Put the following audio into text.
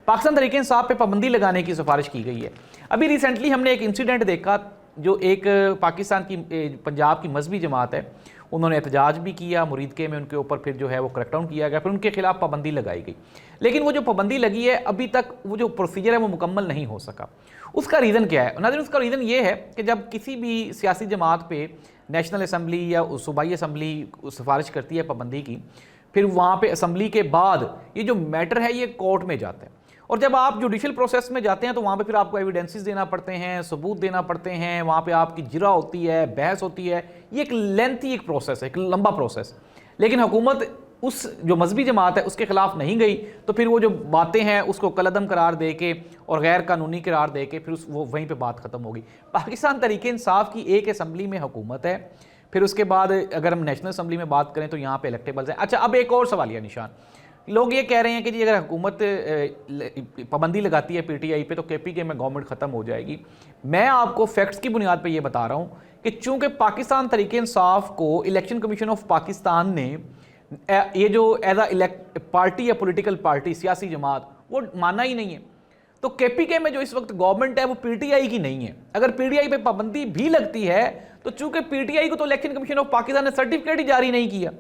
पाकिस्तान तहरीक इंसाफ पे पाबंदी लगाने की सिफारिश की गई है। अभी रिसेंटली हमने एक इंसिडेंट देखा, जो एक पाकिस्तान की पंजाब की मजहबी जमात है, उन्होंने एहतजाज भी किया मुरीद के में, उनके ऊपर फिर जो है वो क्रैकडाउन किया गया, फिर उनके खिलाफ पाबंदी लगाई गई। लेकिन वो जो पाबंदी लगी है अभी तक वो जो प्रोसीजर है वो मुकम्मल नहीं हो सका। उसका रीज़न क्या है नाज़रीन? उसका रीज़न ये है कि जब किसी भी सियासी जमात पे नेशनल असम्बली या सूबाई असम्बली सिफारिश करती है पाबंदी की, फिर वहाँ पे असम्बली के बाद ये जो मैटर है ये कोर्ट में जाता है, और जब आप जुडिशल प्रोसेस में जाते हैं तो वहाँ पे फिर आपको एविडेंसेस देना पड़ते हैं, सबूत देना पड़ते हैं, वहाँ पे आपकी जिरा होती है, बहस होती है, ये एक लेंथी एक प्रोसेस है, एक लंबा प्रोसेस। लेकिन हुकूमत उस जो मजहबी जमात है उसके खिलाफ नहीं गई, तो फिर वो जो बातें हैं उसको कलअदम करार दे के और गैर कानूनी करार दे के फिर वो वहीं पर बात ख़त्म होगी। पाकिस्तान तहरीक इंसाफ की एक असम्बली में हुकूमत है, फिर उसके बाद अगर हम नेशनल असम्बली में बात करें तो यहाँ पे इलेक्टेबल्स हैं। अच्छा, अब एक और सवालिया निशान, लोग ये कह रहे हैं कि जी अगर हुकूमत पाबंदी लगाती है पीटीआई पे तो केपीके में गवर्नमेंट ख़त्म हो जाएगी। मैं आपको फैक्ट्स की बुनियाद पे ये बता रहा हूँ कि चूंकि पाकिस्तान तहरीक इंसाफ को इलेक्शन कमीशन ऑफ पाकिस्तान ने ये जो एज अ पार्टी या पॉलिटिकल पार्टी सियासी जमात वो माना ही नहीं है, तो केपीके में जो इस वक्त गवर्नमेंट है वो पीटीआई की नहीं है। अगर पीटीआई पे पाबंदी भी लगती है तो चूंकि पीटीआई को तो इलेक्शन कमीशन ऑफ पाकिस्तान ने सर्टिफिकेट ही जारी नहीं किया,